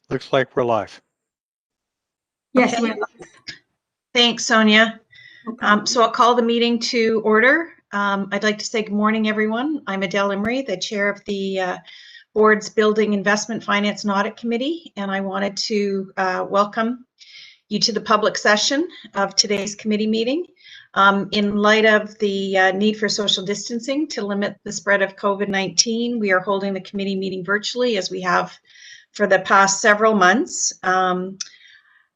Looks like we're live. Yes, we're live. Thanks, Sonia. Okay. So I'll call the meeting to order. I'd like to say good morning, everyone. I'm Adele Emery, the chair of the board's Building Investment Finance and Audit Committee, and I wanted to welcome you to the public session of today's committee meeting. In light of the need for social distancing to limit the spread of COVID-19, we are holding the committee meeting virtually as we have for the past several months.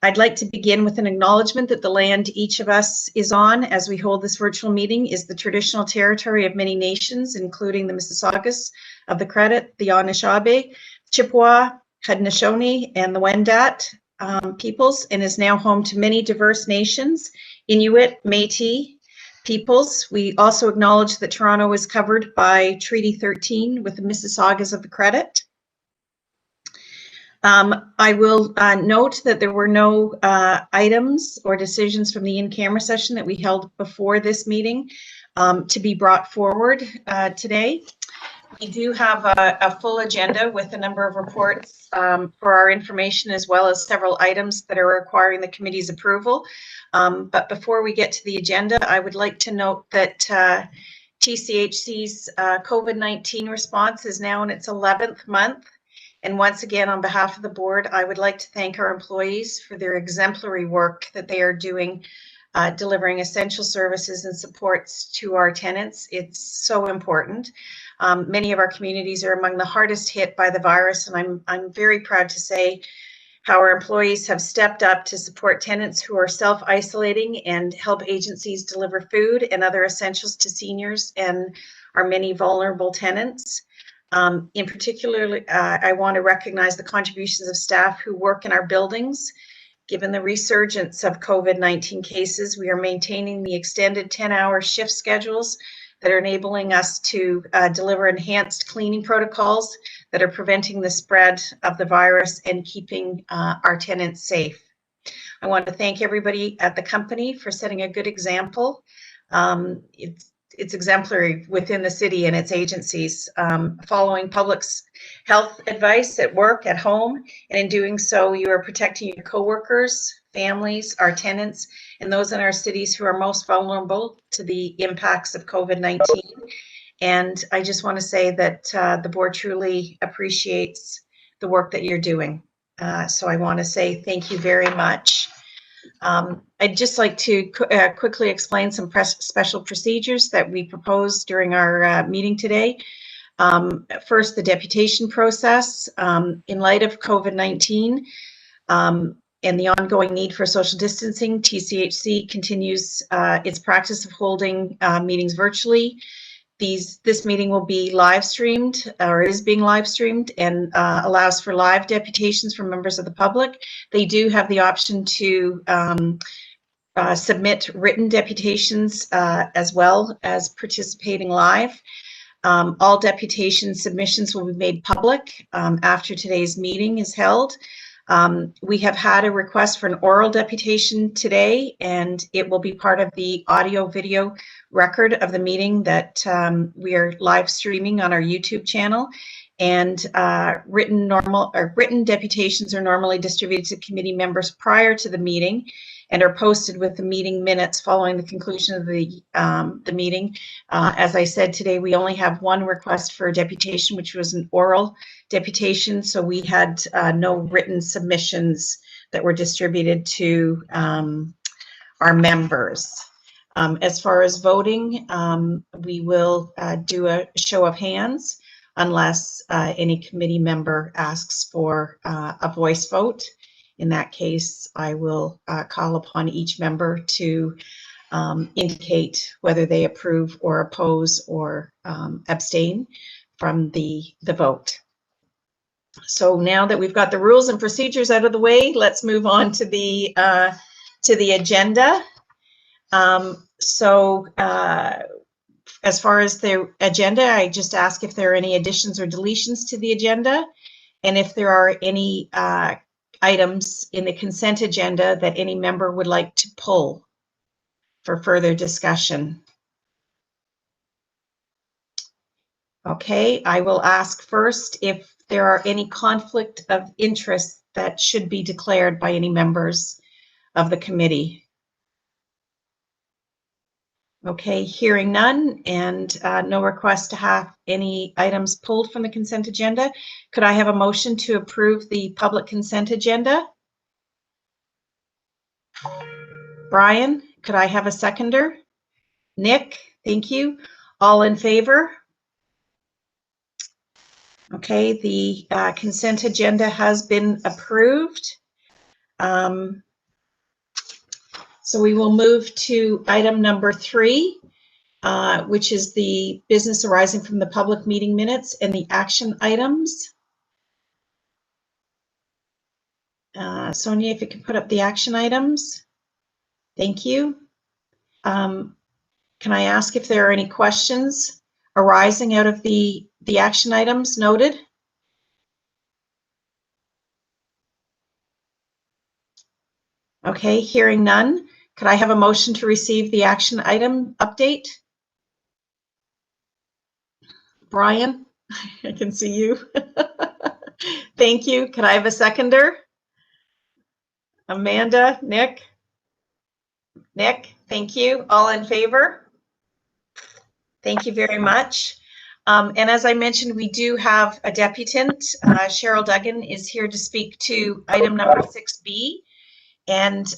I'd like to begin with an acknowledgement that the land each of us is on as we hold this virtual meeting is the traditional territory of many nations, including the Mississaugas of the Credit, the Anishinaabe, Chippewa, Haudenosaunee, and the Wendat peoples, and is now home to many diverse nations, Inuit, Métis peoples. We also acknowledge that Toronto is covered by Treaty 13 with the Mississaugas of the Credit. I will note that there were no items or decisions from the in-camera session that we held before this meeting to be brought forward today. We do have a full agenda with a number of reports for our information, as well as several items that are requiring the committee's approval. But before we get to the agenda, I would like to note that TCHC's COVID-19 response is now in its 11th month. And once again, on behalf of the board, I would like to thank our employees for their exemplary work that they are doing, delivering essential services and supports to our tenants. It's so important. Many of our communities are among the hardest hit by the virus, and I'm very proud to say how our employees have stepped up to support tenants who are self-isolating and help agencies deliver food and other essentials to seniors and our many vulnerable tenants. In particular, I want to recognize the contributions of staff who work in our buildings. Given the resurgence of COVID-19 cases, we are maintaining the extended 10-hour shift schedules that are enabling us to deliver enhanced cleaning protocols that are preventing the spread of the virus and keeping our tenants safe. I want to thank everybody at the company for setting a good example. It's exemplary within the city and its agencies, following public health advice at work, at home, and in doing so, you are protecting your coworkers, families, our tenants, and those in our cities who are most vulnerable to the impacts of COVID-19. And I just want to say that the board truly appreciates the work that you're doing. So I want to say thank you very much. I'd just like to quickly explain some special procedures that we proposed during our meeting today. First, the deputation process. In light of COVID-19 and the ongoing need for social distancing, TCHC continues its practice of holding meetings virtually. This meeting will be live streamed, or is being live streamed, and allows for live deputations from members of the public. They do have the option to submit written deputations as well as participating live. All deputation submissions will be made public after today's meeting is held. We have had a request for an oral deputation today, and it will be part of the audio-video record of the meeting that we are live streaming on our YouTube channel. And written deputations are normally distributed to committee members prior to the meeting and are posted with the meeting minutes following the conclusion of the meeting. As I said today, we only have one request for a deputation, which was an oral deputation, so we had no written submissions that were distributed to our members. As far as voting, we will do a show of hands unless any committee member asks for a voice vote. In that case, I will call upon each member to indicate whether they approve or oppose or abstain from the vote. So now that we've got the rules and procedures out of the way, let's move on to the agenda. As far as the agenda, I just ask if there are any additions or deletions to the agenda, and if there are any items in the consent agenda that any member would like to pull for further discussion. Okay, I will ask first if there are any conflict of interest that should be declared by any members of the committee. Okay, hearing none and no request to have any items pulled from the consent agenda. Could I have a motion to approve the public consent agenda? Brian, could I have a seconder? Nick, thank you. All in favor? Okay, the consent agenda has been approved. So we will move to item number 3, which is the business arising from the public meeting minutes and the action items. Sonia, if you can put up the action items. Thank you. Can I ask if there are any questions arising out of the action items noted? Okay, hearing none. Could I have a motion to receive the action item update? Brian, I can see you. Thank you. Could I have a seconder? Amanda, Nick? Nick, thank you. All in favor? Thank you very much. And as I mentioned, we do have a deputant. Cheryl Duggan is here to speak to item number 6B. And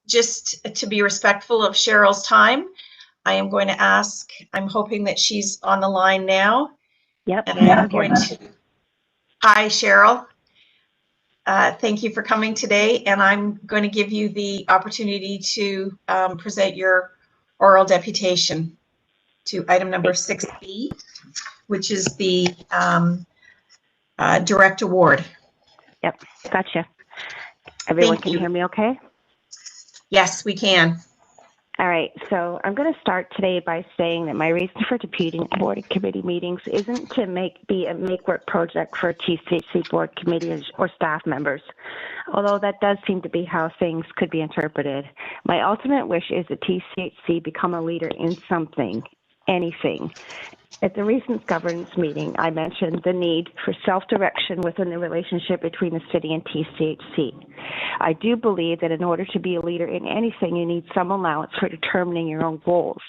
just to be respectful of Cheryl's time, I am going to ask, I'm hoping that she's on the line now. Yep. And I'm going to, hi, Cheryl. Thank you for coming today. And I'm going to give you the opportunity to present your oral deputation to item number 6B, which is the direct award. Yep, gotcha. Everyone Thank can you. hear me okay? Yes, we can. All right, so I'm going to start today by saying that my reason for deputing board and committee meetings isn't to be a make-work project for TCHC board committee or staff members, although that does seem to be how things could be interpreted. My ultimate wish is that TCHC become a leader in something, anything. At the recent governance meeting, I mentioned the need for self-direction within the relationship between the city and TCHC. I do believe that in order to be a leader in anything, you need some allowance for determining your own goals.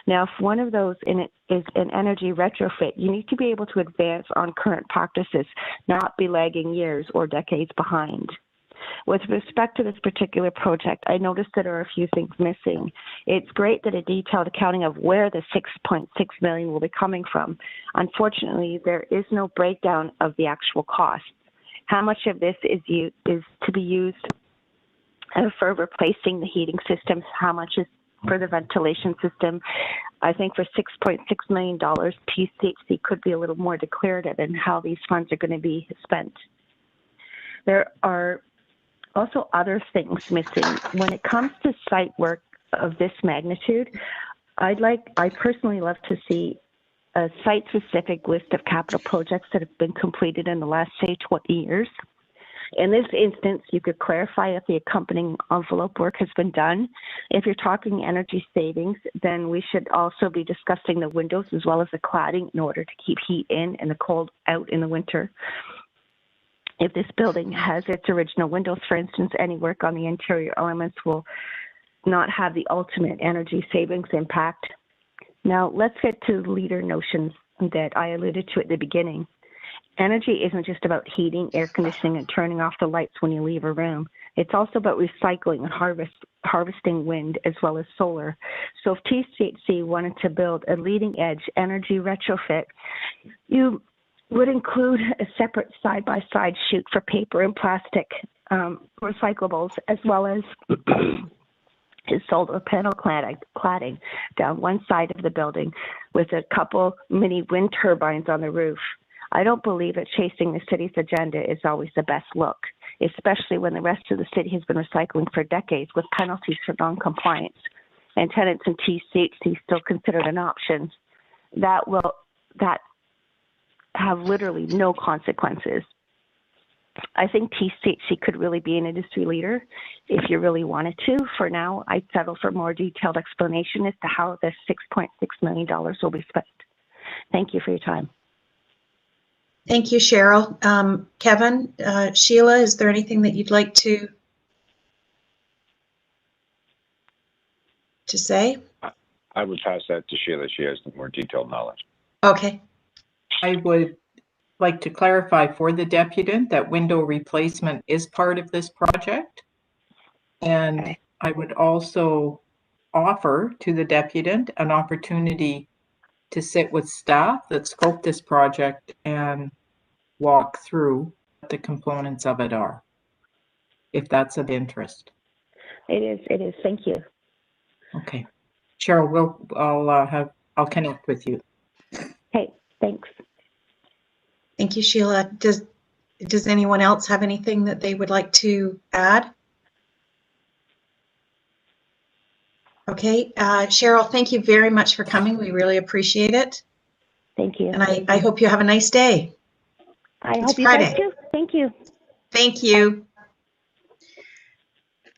Now, if one of those is an energy retrofit, you need to be able to advance on current practices, not be lagging years or decades behind. With respect to this particular project, I noticed that there are a few things missing. It's great that a detailed accounting of where the $6.6 million will be coming from. Unfortunately, there is no breakdown of the actual cost. How much of this is to be used for replacing the heating systems? How much is for the ventilation system? I think for $6.6 million, TCHC could be a little more declarative in how these funds are going to be spent. There are also other things missing. When it comes to site work of this magnitude, I personally love to see a site-specific list of capital projects that have been completed in the last, say, 20 years. In this instance, you could clarify if the accompanying envelope work has been done. If you're talking energy savings, then we should also be discussing the windows as well as the cladding in order to keep heat in and the cold out in the winter. If this building has its original windows, for instance, any work on the interior elements will not have the ultimate energy savings impact. Now, let's get to the leader notions that I alluded to at the beginning. Energy isn't just about heating, air conditioning, and turning off the lights when you leave a room. It's also about recycling and harvesting wind as well as solar. So if TCHC wanted to build a leading-edge energy retrofit, you would include a separate side-by-side chute for paper and plastic recyclables, as well as solar panel cladding down one side of the building with a couple mini wind turbines on the roof. I don't believe that chasing the city's agenda is always the best look, especially when the rest of the city has been recycling for decades with penalties for non-compliance, and tenants in TCHC still considered an option that have literally no consequences. I think TCHC could really be an industry leader if you really wanted to. For now, I'd settle for more detailed explanation as to how the $6.6 million will be spent. Thank you for your time. Thank you, Cheryl. Kevin, Sheila, is there anything that you'd like to say? I would pass that to Sheila. She has the more detailed knowledge. Okay. I would like to clarify for the deputant that window replacement is part of this project. And Okay. I would also offer to the deputant an opportunity to sit with staff that scope this project and walk through what the components of it are, if that's of interest. It is. Thank you. Okay. Cheryl, I'll connect with you. Hey, thanks. Thank you, Sheila. Does anyone else have anything that they would like to add? Okay, Cheryl, thank you very much for coming. We really appreciate it. Thank you. And I hope you have a nice day. I It's hope you Friday. guys do. Thank you. Thank you.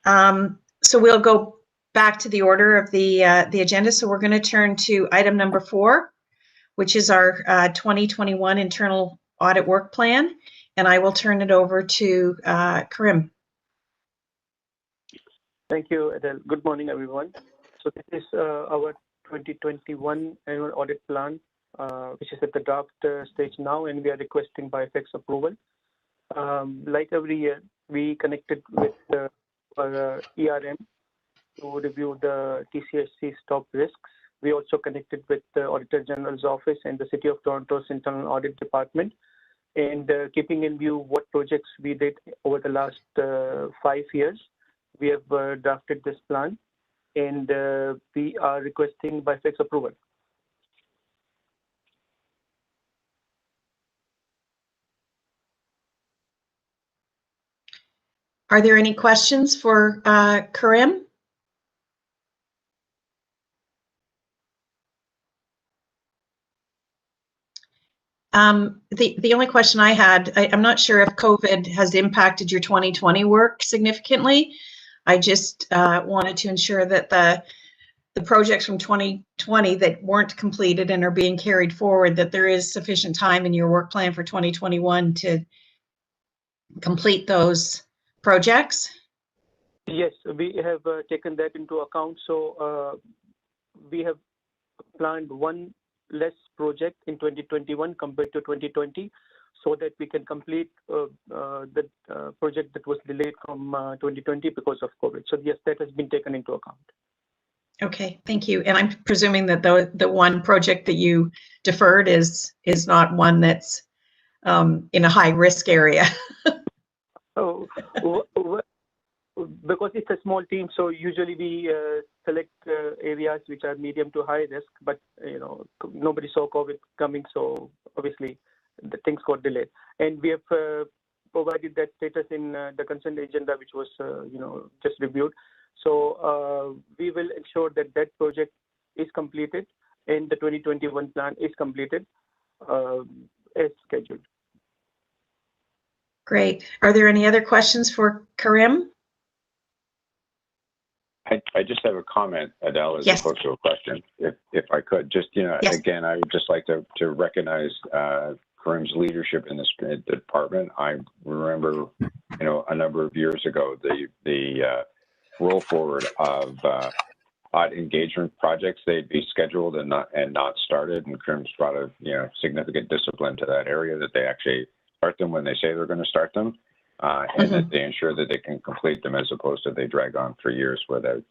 So we'll go back to the order of the agenda. So we're going to turn to item number 4, which is our 2021 internal audit work plan. And I will turn it over to Karim. Thank you, Adele. Good morning, everyone. So this is our 2021 annual audit plan, which is at the draft stage now, and we are requesting BIFAC's approval. Like every year, we connected with our ERM to review the TCHC stop risks. We also connected with the Auditor General's office and the City of Toronto's internal audit department, and keeping in view what projects we did over the last 5 years, we have drafted this plan, and we are requesting BIFAC's approval. Are there any questions for Karim? The only question I had, I'm not sure if COVID has impacted your 2020 work significantly. I just wanted to ensure that the projects from 2020 that weren't completed and are being carried forward, that there is sufficient time in your work plan for 2021 to complete those projects. Yes, we have taken that into account. So we have planned one less project in 2021 compared to 2020, so that we can complete the project that was delayed from 2020 because of COVID. So yes, that has been taken into account. Okay, thank you. And I'm presuming that the one project that you deferred is not one that's in a high risk area. Oh, because it's a small team, so usually we select areas which are medium to high risk, but nobody saw COVID coming, so obviously the things got delayed. And we have provided that status in the consent agenda, which was just reviewed. So we will ensure that that project is completed and the 2021 plan is completed as scheduled. Great. Are there any other questions for Karim? I just have a comment, Adele, as Yes. opposed to a question, if I could. Just, Yes. Again, I would just like to recognize Karim's leadership in this department. I remember, a number of years ago, the roll forward of audit engagement projects. They'd be scheduled and not started, and Karim's brought a significant discipline to that area, that they actually start them when they say they're going to start them. And that they ensure that they can complete them, as opposed to they drag on for years without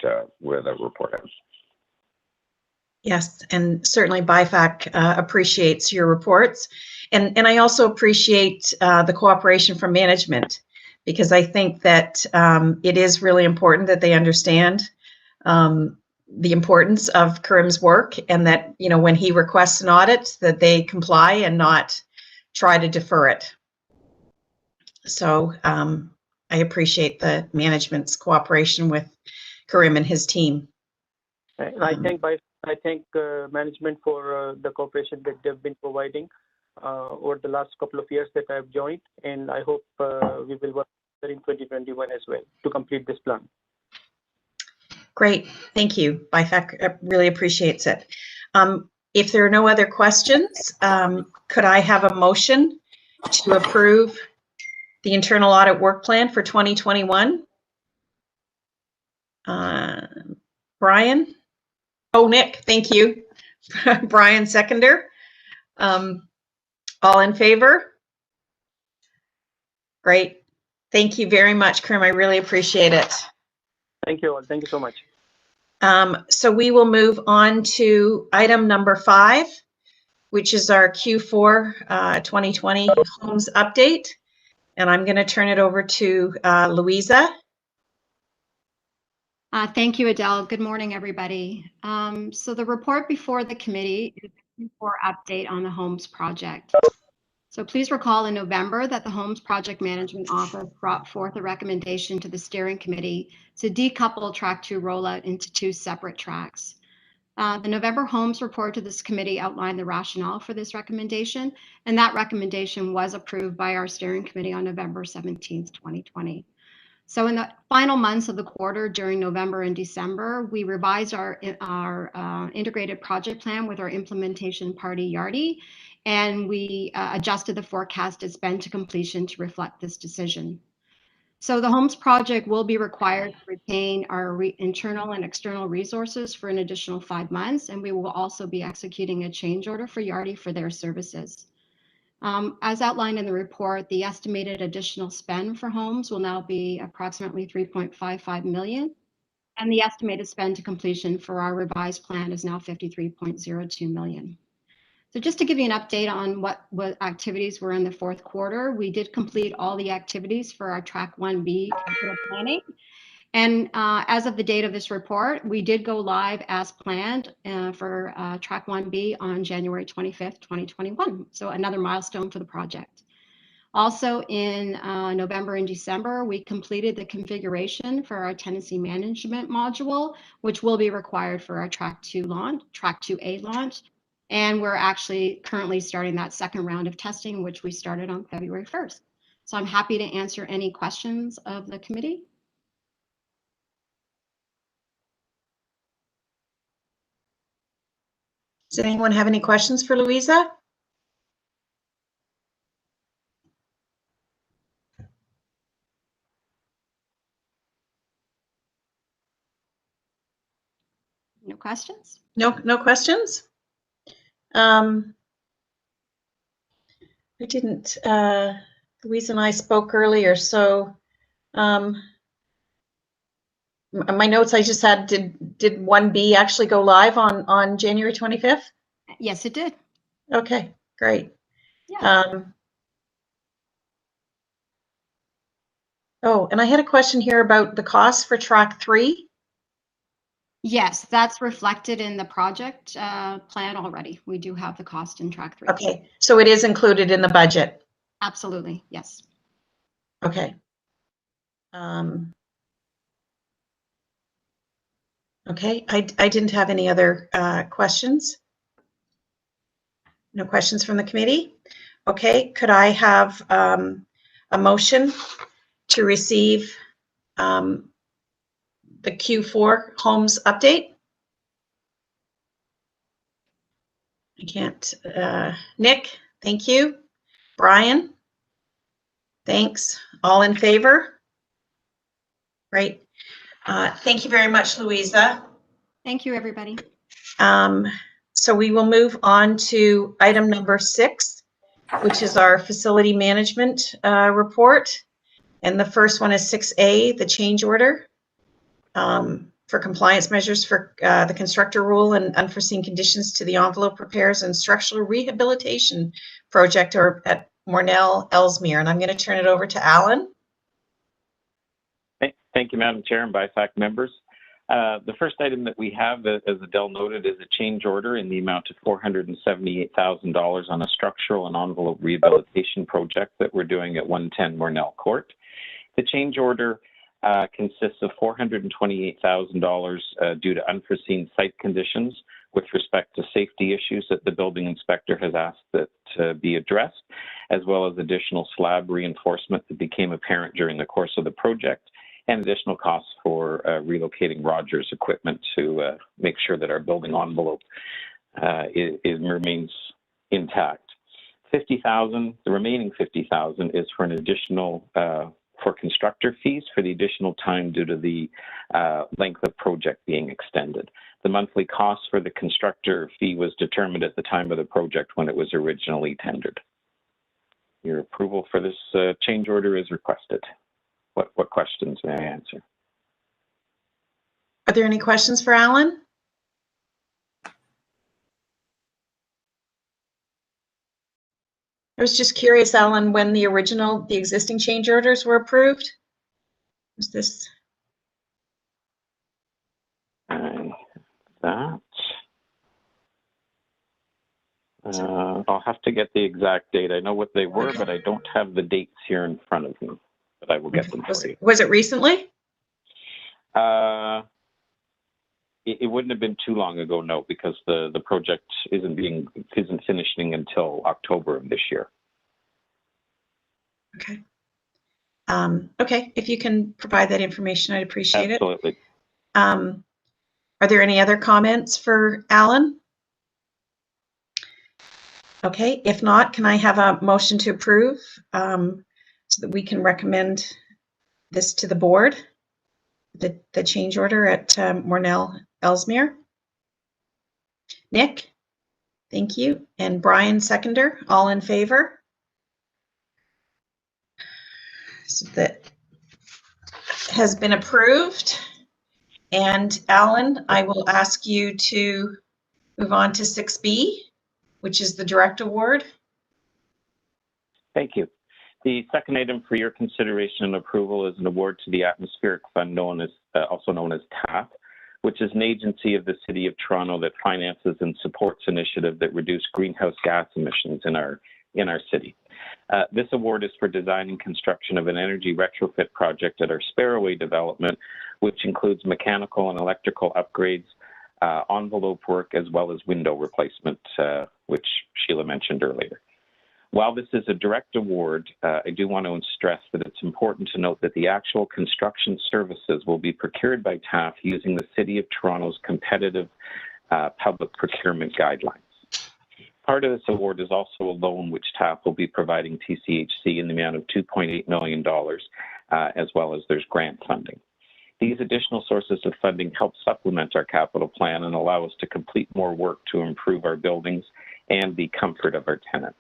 report outs. Yes, and certainly BIFAC appreciates your reports. And I also appreciate the cooperation from management, because I think that it is really important that they understand the importance of Karim's work, and that, when he requests an audit, that they comply and not try to defer it. So I appreciate the management's cooperation with Karim and his team. And I thank management for the cooperation that they've been providing over the last couple of years that I've joined, and I hope we will work together in 2021 as well to complete this plan. Great, thank you. BIFAC really appreciates it. If there are no other questions, could I have a motion to approve the internal audit work plan for 2021. Brian? Oh, Nick, thank you. Brian, seconder. All in favor? Great. Thank you very much, Krim. I really appreciate it. Thank you all. Thank you so much. So we will move on to item number 5, which is our Q4 2020 homes update. And I'm going to turn it over to Louisa. Thank you, Adele. Good morning, everybody. So the report before the committee is a Q4 update on the homes project. So please recall in November that the Homes Project Management Office brought forth a recommendation to the steering committee to decouple Track 2 rollout into 2 separate tracks. The November Homes report to this committee outlined the rationale for this recommendation, and that recommendation was approved by our steering committee on November 17th, 2020. So in the final months of the quarter during November and December, we revised our integrated project plan with our implementation party Yardi, and we adjusted the forecasted spend to completion to reflect this decision. So the Homes project will be required to retain our internal and external resources for an additional 5 months, and we will also be executing a change order for Yardi for their services. As outlined in the report, the estimated additional spend for homes will now be approximately $3.55 million, and the estimated spend to completion for our revised plan is now $53.02 million. So just to give you an update on what activities were in the fourth quarter, we did complete all the activities for our Track 1B capital planning. And as of the date of this report, we did go live as planned for Track 1B on January 25th, 2021. So another milestone for the project. Also in November and December, we completed the configuration for our tenancy management module, which will be required for our Track 2A launch. And we're actually currently starting that second round of testing, which we started on February 1st. So I'm happy to answer any questions of the committee. Does anyone have any questions for Louisa? No questions? No questions? I didn't, Louisa and I spoke earlier, so my notes I just had, did 1B actually go live on January 25th? Yes, it did. Okay, great. Yeah. Oh, and I had a question here about the cost for Track 3. Yes, that's reflected in the project plan already. We do have the cost in Track 3. Okay, so it is included in the budget? Absolutely, yes. Okay. Okay, I didn't have any other questions. No questions from the committee? Okay, could I have a motion to receive the Q4 homes update? I can't. Nick, thank you. Brian, thanks. All in favor? Great. Thank you very much, Louisa. Thank you, everybody. So we will move on to item number 6, which is our facility management report. And the first one is 6A, the change order for compliance measures for the constructor rule and unforeseen conditions to the envelope repairs and structural rehabilitation project at Mornell Ellesmere. And I'm going to turn it over to Alan. Thank you, Madam Chair and BIFAC members. The first item that we have, as Adele noted, is a change order in the amount of $478,000 on a structural and envelope rehabilitation project that we're doing at 110 Mornell Court. The change order consists of $428,000 due to unforeseen site conditions with respect to safety issues that the building inspector has asked that be addressed, as well as additional slab reinforcement that became apparent during the course of the project, and additional costs for relocating Rogers equipment to make sure that our building envelope remains intact. $50,000, the remaining $50,000 is for an additional, for constructor fees for the additional time due to the length of project being extended. The monthly cost for the constructor fee was determined at the time of the project when it was originally tendered. Your approval for this change order is requested. What questions may I answer? Are there any questions for Alan? I was just curious, Alan, when the existing change orders were approved? Was this? I'll have to get the exact date. I know what they were, but I don't have the dates here in front of me. But I will get them for you. Was it recently? It wouldn't have been too long ago, no, because the project isn't finishing until October of this year. Okay. Okay, if you can provide that information, I'd appreciate it. Absolutely. Are there any other comments for Alan? Okay, if not, can I have a motion to approve so that we can recommend this to the board, the change order at Mornell Ellesmere? Nick, thank you. And Brian, seconder, all in favor? So that has been approved. And Alan, I will ask you to move on to 6B, which is the direct award. Thank you. The second item for your consideration and approval is an award to the Atmospheric Fund, also known as TAF, which is an agency of the City of Toronto that finances and supports initiatives that reduce greenhouse gas emissions in our city. This award is for design and construction of an energy retrofit project at our Sparrowway development, which includes mechanical and electrical upgrades, envelope work, as well as window replacement, which Sheila mentioned earlier. While this is a direct award, I do want to stress that it's important to note that the actual construction services will be procured by TAF using the City of Toronto's competitive public procurement guidelines. Part of this award is also a loan which TAF will be providing TCHC in the amount of $2.8 million, as well as there's grant funding. These additional sources of funding help supplement our capital plan and allow us to complete more work to improve our buildings and the comfort of our tenants.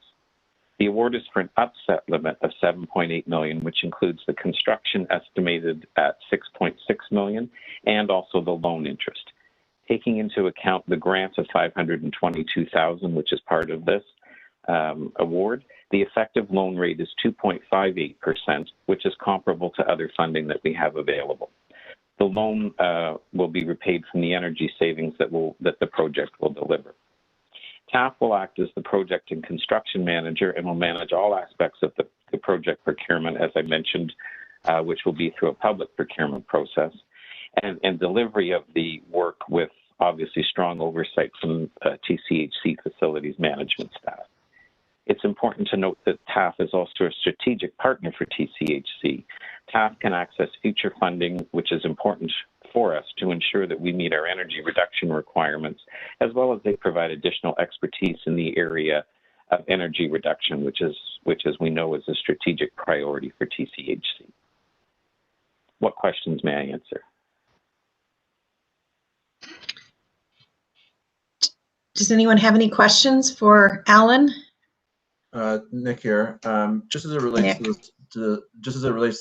The award is for an upset limit of $7.8 million, which includes the construction estimated at $6.6 million and also the loan interest. Taking into account the grant of $522,000, which is part of this award, the effective loan rate is 2.58%, which is comparable to other funding that we have available. The loan will be repaid from the energy savings that the project will deliver. TAF will act as the project and construction manager and will manage all aspects of the project procurement, as I mentioned, which will be through a public procurement process, and delivery of the work with obviously strong oversight from TCHC facilities management staff. It's important to note that TAF is also a strategic partner for TCHC. TAF can access future funding, which is important for us to ensure that we meet our energy reduction requirements, as well as they provide additional expertise in the area of energy reduction, which as we know is a strategic priority for TCHC. What questions may I answer? Does anyone have any questions for Alan? Nick here. Just as it relates to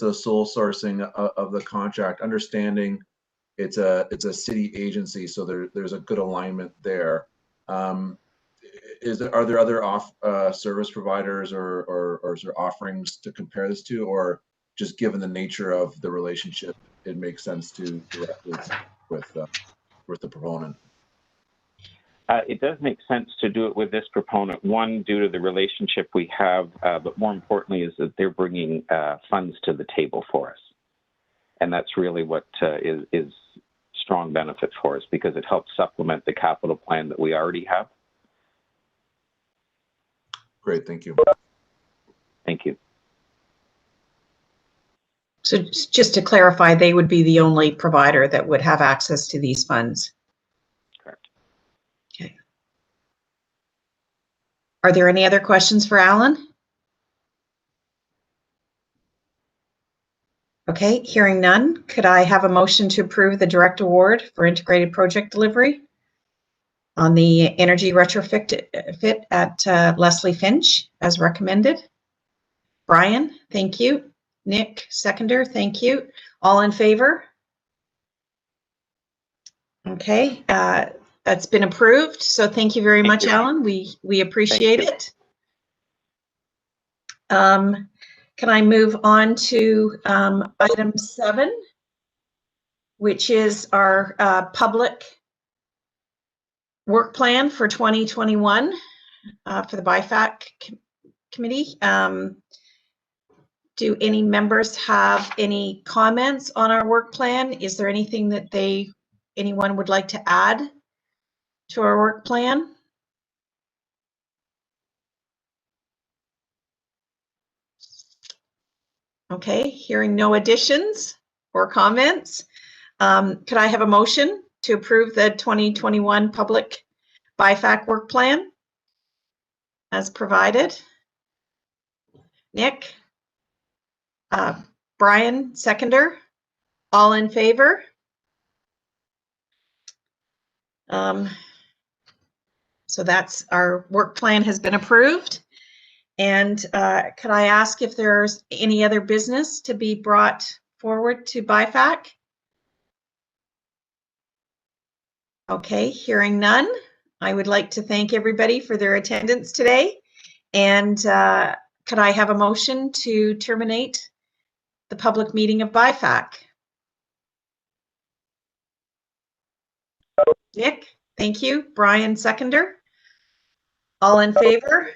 the sole sourcing of the contract, understanding it's a city agency, so there's a good alignment there. Are there other service providers or is there offerings to compare this to, or just given the nature of the relationship, it makes sense to direct this with the proponent? It does make sense to do it with this proponent, one, due to the relationship we have, but more importantly is that they're bringing funds to the table for us. And that's really what is strong benefit for us, because it helps supplement the capital plan that we already have. Great, thank you. Thank you. So just to clarify, they would be the only provider that would have access to these funds? Correct. Okay. Are there any other questions for Alan? Okay, hearing none, could I have a motion to approve the direct award for integrated project delivery on the energy retrofit at Leslie Finch as recommended? Brian, thank you. Nick, seconder, thank you. All in favor? Okay, that's been approved. So thank you very much, Alan. We appreciate it. Can I move on to item 7, which is our public work plan for 2021 for the BIFAC committee. Do any members have any comments on our work plan? Is there anything that anyone would like to add to our work plan? Okay, hearing no additions or comments, could I have a motion to approve the 2021 public BIFAC work plan as provided? Nick? Brian, seconder? All in favor? So that's our work plan has been approved. And could I ask if there's any other business to be brought forward to BIFAC? Okay, hearing none, I would like to thank everybody for their attendance today. And could I have a motion to terminate the public meeting of BIFAC? Nick, thank you. Brian, seconder. All in favor?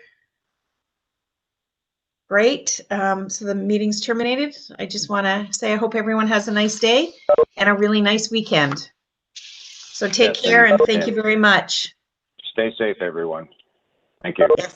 Great. So the meeting's terminated. I just want to say I hope everyone has a nice day and a really nice weekend. So take care and thank you very much. Stay safe, everyone. Thank you. Yes.